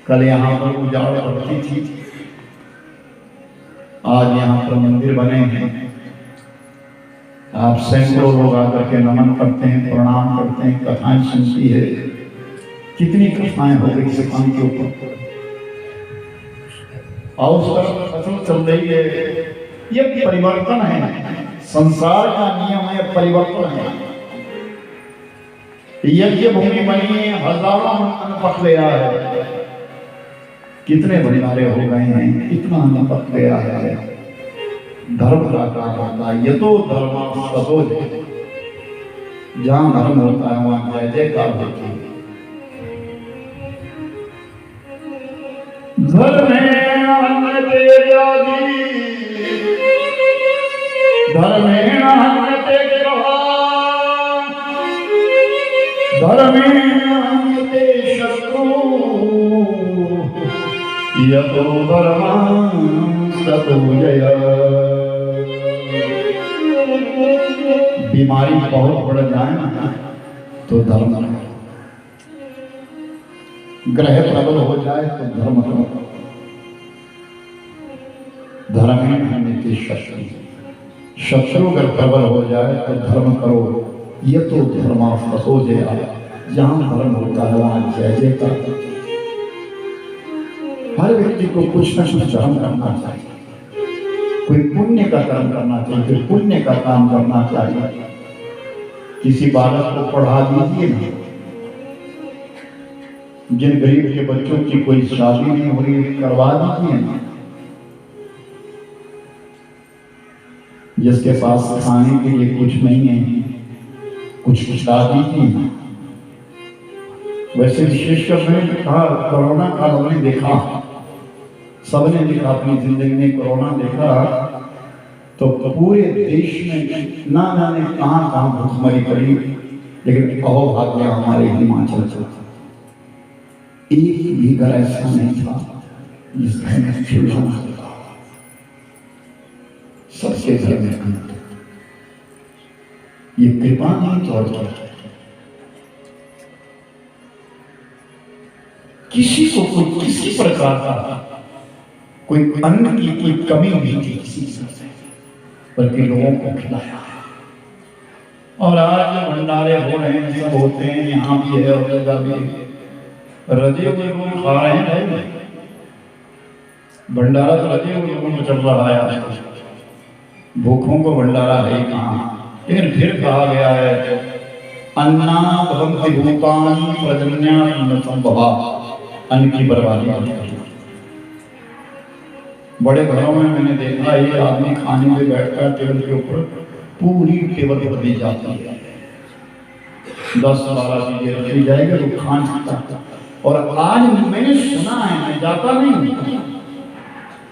कल यहाँ पर उजाड़ पड़ती थी, आज यहाँ पर मंदिर बने हैं। आप सैकड़ों लोग आकर के नमन करते हैं, प्रणाम करते हैं, कथाएं सुनती है। कितनी कथाएं हो गई इस पानी के ऊपर, और उस पर फसल चल रही है। ये परिवर्तन है, संसार का नियम है, परिवर्तन है। यज्ञ भूमि बनी है, हजारों अन्न पक गया है, कितने भंडारे हो गए हैं, कितना अन्न पक गया है। धर्म का काम होता है, ये तो धर्म सतो है। जहां धर्म होता है वहां जय जयकार होती है। धर्म धर्मेण हन्यते ग्रहा धर्मेण हन्यते शत्रु यतो धर्मं ततो जयः। बीमारी बहुत बढ़ जाए ना तो धर्म करो, ग्रह प्रबल हो जाए तो धर्म करो। धर्मेण हन्यते शत्रु, शत्रु अगर प्रबल हो जाए तो धर्म करो। ये तो धर्मास्पद हो जाए। जहां धर्म होता है वहां जय जयकार। हर व्यक्ति को कुछ न कुछ धर्म करना चाहिए, कोई पुण्य का कर्म करना चाहिए, कोई पुण्य का काम करना चाहिए। किसी बालक को पढ़ा दीजिए ना, जिन गरीब के बच्चों की कोई शादी नहीं हो रही करवा दीजिए ना, जिसके पास खाने के लिए कुछ नहीं है कुछ खिला दीजिए। वैसे विशेषकर मैंने कहा, कोरोना काल हमने देखा, सबने देखा, अपनी जिंदगी में कोरोना देखा, तो पूरे देश में ना जाने कहां कहां भूखमरी पड़ी। लेकिन अहोभाग्य हमारे हिमाचल से एक भी घर ऐसा नहीं था जिस घर में चूल्हा ना था। सबके घर में अन्न। ये कृपा नहीं तो और क्या। किसी को कोई किसी प्रकार का कोई अन्न की कोई कमी नहीं थी किसी से, बल्कि लोगों को खिलाया। और आज भंडारे हो रहे हैं, सब होते हैं, यहाँ भी है और जगह भी है। रजे हुए लोग खा रहे हैं, भंडारा तो रजे हुए लोगों को चल रहा है। भूखों को भंडारा है कहाँ। लेकिन फिर कहा गया है अन्ना भवन्ति भूतानि पर्जन्यान्न संभवा, अन्न की बर्बादी मत करो। बड़े घरों में मैंने देखा एक आदमी खाने में बैठकर टेबल के ऊपर पूरी टेबल पर दी जाती है, 10-12 चीजें रखी जाएगी तो खा सकता। और आज मैंने सुना है, मैं जाता नहीं,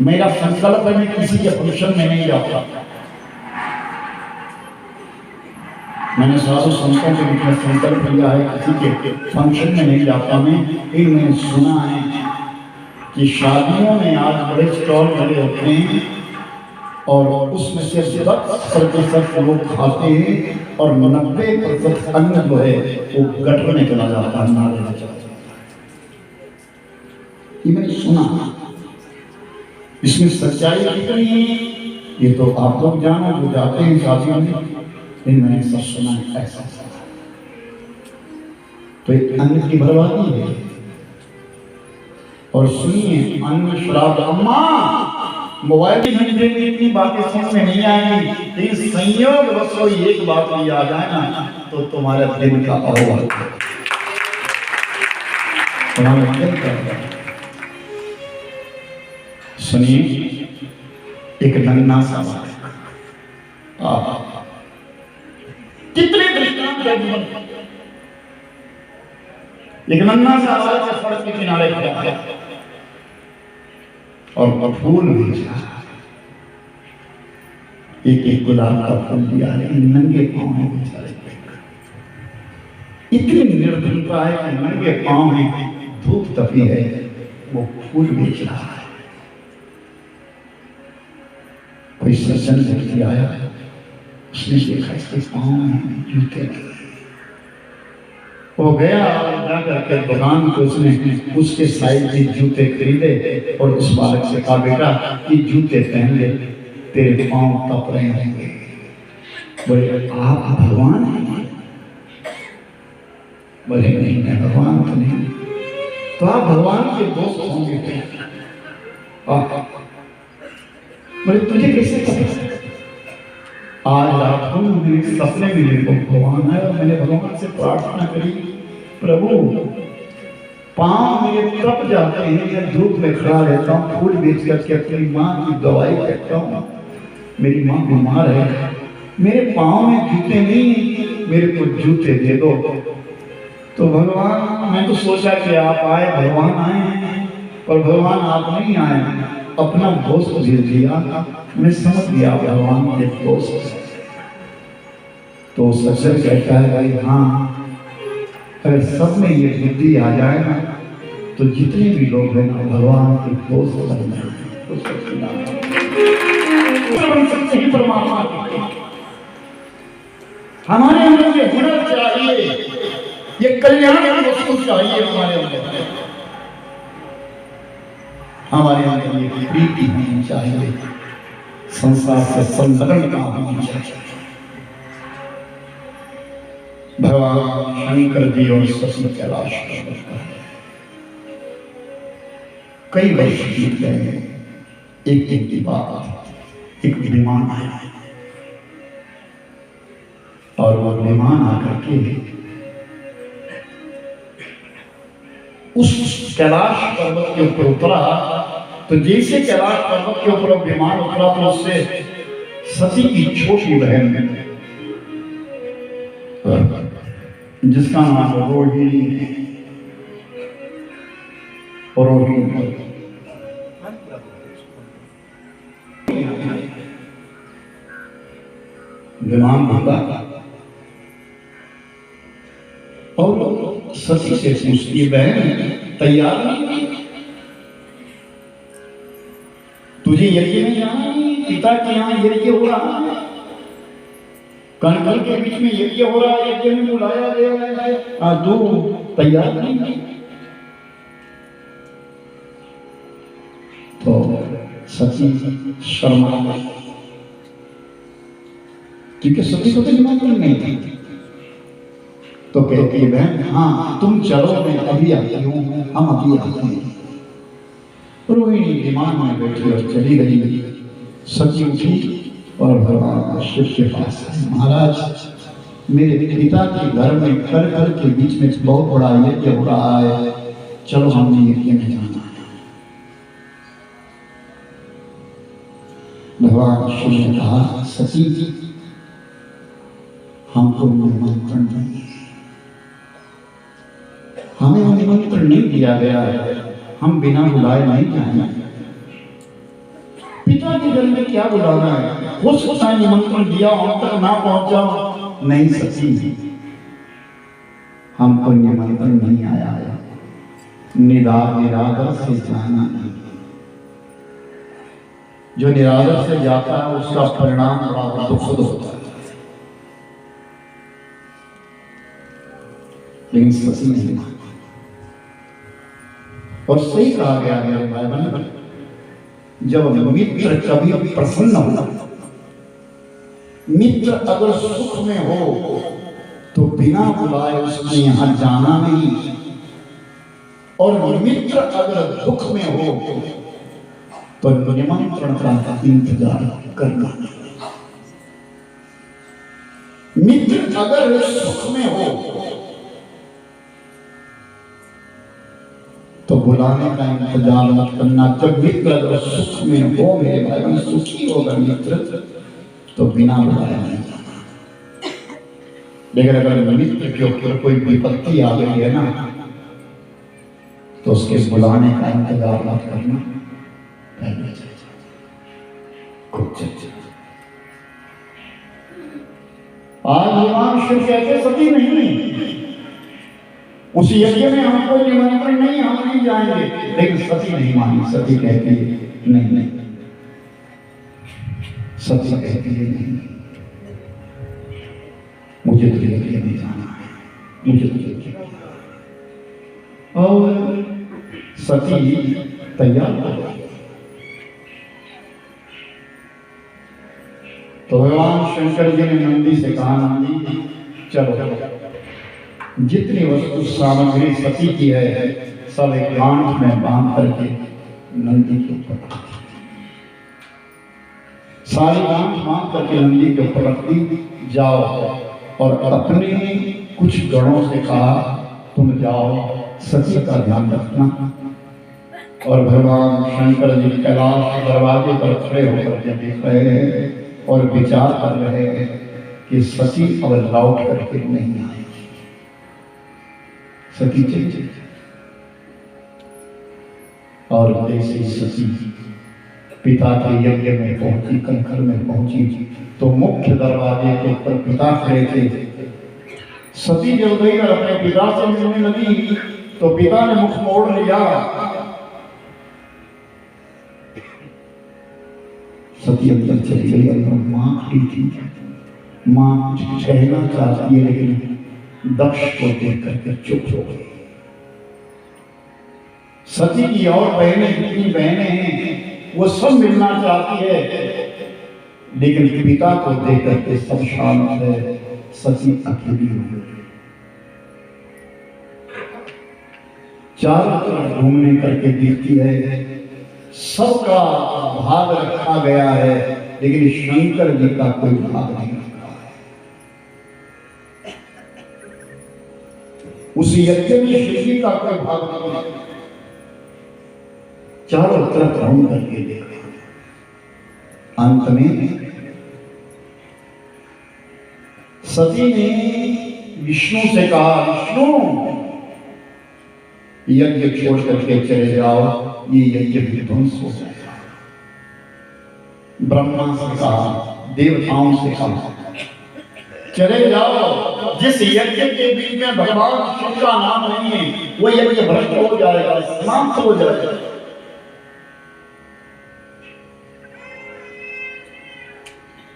मेरा संकल्प है मैं किसी के फंक्शन में नहीं जाता। मैंने साधु संतों के बीच में संकल्प लिया है किसी के फंक्शन में नहीं जाता मैं। लेकिन मैंने सुना है कि शादियों में आज बड़े स्टॉल लगे होते हैं और उसमें से 10% लोग खाते हैं और 90% अन्न जो है वो गटर में चला जाता है, नाले में चला जाता है। ये मैंने सुना। इसमें सच्चाई कितनी है ये तो आप लोग जानो जो जाते हैं शादियों में। मैंने सब सुना है ऐसा। तो एक अन्न की बर्बादी है। और सुनिए, अन्न श्राद्ध, अम्मा मोबाइल की घंटे में इतनी बातें समझ में नहीं आएंगी, लेकिन संयोग बस कोई एक बात भी आ जाए ना तो तुम्हारे दिन का अहोभाग्य तुम्हारा दिन का। सुनिए, एक नन्हा सा बात, कितने दृष्टांत है जीवन, एक नन्हा सा बात सड़क के किनारे खड़ा है और फूल बेचा, एक गुलाब का फूल दिया, लेकिन नंगे पांव है बेचारे। इतनी निर्धनता है कि नंगे पांव में धूप तपी है, वो फूल बेच रहा है। कोई सज्जन व्यक्ति आया, उसने देखा इसके पांव में जूते लगे, वो गया और जा करके दुकान को उसने उसके साइज के जूते खरीदे और उस बालक से कहा, बेटा ये जूते पहन ले, तेरे पांव तप रहे होंगे। बोले आप भगवान हैं? बोले नहीं, मैं भगवान तो नहीं। तो आप भगवान के दोस्त होंगे। बोले तुझे कैसे पता? आज रात को मेरे सपने में मेरे को भगवान आया और मैंने भगवान से प्रार्थना करी, प्रभु पांव मेरे तप जाते हैं, मैं धूप में खड़ा रहता हूँ, फूल बेच करके अपनी माँ की दवाई करता हूँ, मेरी माँ बीमार है, मेरे पांव में जूते नहीं, मेरे को जूते दे दो। तो भगवान, मैं तो सोचा कि आप आए, भगवान आए हैं, पर भगवान आप नहीं आए, अपना दोस्त भेज दिया। मैं समझ गया भगवान के दोस्त। तो सत्संग कहता है भाई हाँ, अगर सब में ये बुद्धि आ जाए ना तो जितने भी लोग हैं ना भगवान के दोस्त बन जाए। परमात्मा हमारे अंदर ये हुनर चाहिए, ये कल्याण की वस्तु चाहिए हमारे अंदर। हमारे अंदर ये प्रीति होनी चाहिए, संसार से संलग्नता होनी चाहिए। भगवान शंकर जी और सती कैलाश कई वर्ष बीत गए। एक दिन की बात, एक विमान आया और वो विमान आकर के उस कैलाश पर्वत के ऊपर उतरा। तो जैसे कैलाश पर्वत के ऊपर विमान उतरा तो उससे सती की छोटी बहन जिसका नाम रोहिणी है, विमान भगा और सती से पूछती है, बहन तैयार नहीं? तुझे यज्ञ में जाना नहीं? पिता के यहाँ यज्ञ हो रहा है, कनकल के बीच में यज्ञ हो रहा है, यज्ञ में बुलाया गया है, तू तैयार नहीं? तो सती शर्मा गई, क्योंकि सती को तो निमंत्रण नहीं थी। तो कहती है, बहन हाँ तुम चलो, मैं अभी आती हूँ, हम अभी आते हैं। रोहिणी विमान में बैठी और चली गई। सती उठी और भगवान शिव के पास, महाराज मेरे पिता के घर में कर के बीच में बहुत बड़ा यज्ञ हो रहा है, चलो हमने यज्ञ में जाना है। भगवान शिव ने कहा, सती हमको निमंत्रण नहीं, हमें वो निमंत्रण नहीं दिया गया है, हम बिना बुलाए नहीं जाएंगे। पिता के घर में क्या बुलाना है? हो सकता है निमंत्रण दिया हम तक ना पहुंचा। नहीं सती, हमको निमंत्रण नहीं आया है, निरादर से जाना नहीं। जो निरादर से जाता है उसका परिणाम बड़ा दुखद होता है। लेकिन सती नहीं माना, और सही कहा गया मेरे भाई बहन, जब मित्र कभी प्रसन्न हो, मित्र अगर सुख में हो तो बिना बुलाए उसने यहां जाना नहीं, और मित्र अगर दुख में हो तो निमंत्रण का इंतजार करना। मित्र अगर सुख में हो तो बुलाने का इंतजार मत करना। जब मित्र अगर सुख में हो, मेरे भाई सुखी होगा मित्र, तो बिना बुलाए नहीं जाना। लेकिन अगर मित्र के ऊपर कोई विपत्ति आ गई है ना, तो उसके बुलाने का इंतजार मत करना, पहले चले जाओ। आज भगवान शिव कहते सती नहीं, उस यज्ञ में हमको निमंत्रण नहीं, हम नहीं जाएंगे। लेकिन सती नहीं मानी, सती कहती है नहीं, सती कहती है नहीं, मुझे तो यज्ञ में जाना है। मुझे तो चाहिए। और सती तैयार हो गई। तो भगवान शंकर जी ने नंदी से कहा, नंदी चलो, जितनी वस्तु सामग्री सती की है सब एक गांठ में बांध करके नंदी के ऊपर, सारी गांठ बांध करके नंदी के ऊपर रख दी, जाओ। और अपने कुछ गणों से कहा, तुम जाओ सती का ध्यान रखना। और भगवान शंकर जी कैलाश दरवाजे पर खड़े होकर के देख रहे हैं और विचार कर रहे हैं कि सती अब लौट करके नहीं आएगी। सती चली और जैसे सती पिता के यज्ञ में पहुंची, कंकर में पहुंची, तो मुख्य दरवाजे के ऊपर पिता खड़े थे। सती जब गई और अपने पिता से मिलने लगी तो पिता ने मुख मोड़ लिया। सती अंदर चली गई, अंदर मां खड़ी थी। मां कुछ कहना चाहती है लेकिन दक्ष को देख करके चुप हो गई। सती की और बहनें, जितनी बहनें हैं वो सब मिलना चाहती है, लेकिन पिता को देख करके सब शांत है। सती अकेली हो गई। चारों तरफ घूमने करके देखती है, सबका भाग रखा गया है लेकिन शंकर जी का कोई भाग नहीं रखा है। उस यज्ञ में शिव जी का कोई भाग नहीं है। चारों तरफ घूम करके देखा। अंत में सती ने विष्णु से कहा, विष्णु यज्ञ छोड़ करके चले जाओ, ये यज्ञ विध्वंस हो जाएगा। ब्रह्मा से कहा, देवताओं से कहा, चले जाओ, जिस यज्ञ के बीच में भगवान शिव का नाम नहीं है वो यज्ञ भ्रष्ट हो जाएगा, समाप्त हो जाएगा।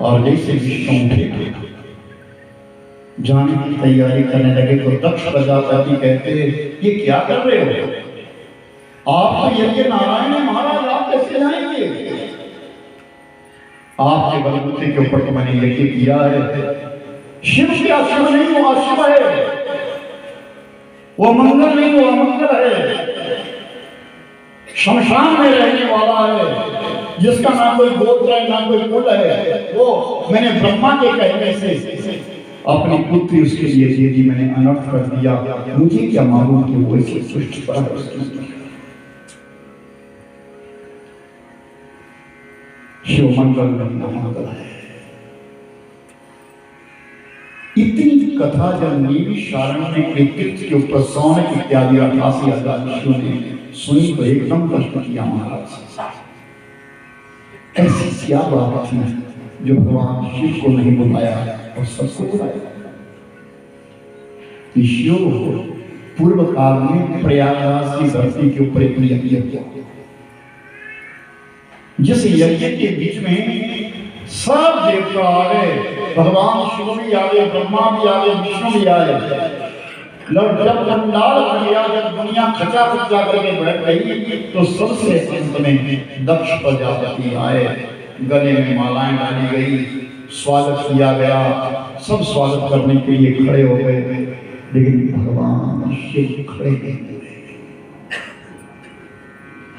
और जैसे विष्णु उठे जाने की तैयारी करने लगे तो दक्ष प्रजापति कहते, ये क्या कर रहे हो? आप तो यज्ञ नारायण है महाराज, आप कैसे जाएंगे? आपके बलबूते के ऊपर तो मैंने यज्ञ किया है। शिव क्या शिव नहीं, वो अशिव है। वो मंगल नहीं, वो अमंगल है। शमशान में रहने वाला है, जिसका ना कोई गोत्र है ना कोई कुल है। वो मैंने ब्रह्मा के कहने से अपनी पुत्री उसके लिए दे दी, मैंने अनर्थ कर दिया। मुझे क्या मालूम कि वो इसे सृष्टि पर शिव मंगल नहीं अमंगल है। इतनी कथा जब नीवी शारण्य के तीर्थ के ऊपर सौनक इत्यादि 88,000 ऋषियों ने सुनी तो एकदम कष्ट किया महाराज। ऐसी क्या बात थी जो भगवान शिव को नहीं बुलाया और सबको बुलाया? ऋषियों पूर्व काल में प्रयागराज की धरती के ऊपर एक यज्ञ किया, जिस यज्ञ के बीच में सब देवता आ गए। भगवान शिव भी आ गए, ब्रह्मा भी आ गए, विष्णु भी आ गए। जब पंडाल बन गया, जब दुनिया खचा खचा करके बैठ गई तो सबसे अंत में दक्ष प्रजापति आए। गले में मालाएं डाली गई, स्वागत किया गया, सब स्वागत करने के लिए खड़े हो गए, लेकिन भगवान शिव खड़े नहीं हुए।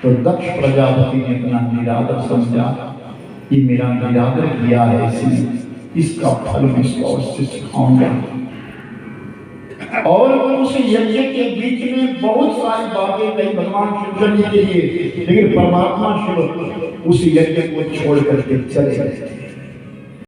तो दक्ष प्रजापति ने अपना निरादर समझा, ये मेरा निरादर किया है, इसलिए इसका फल मैं अवश्य खाऊंगा। और उस यज्ञ के बीच में बहुत सारी बातें कही भगवान शंकर जी के लिए, लेकिन परमात्मा शिव उस यज्ञ को छोड़ करके चले गए।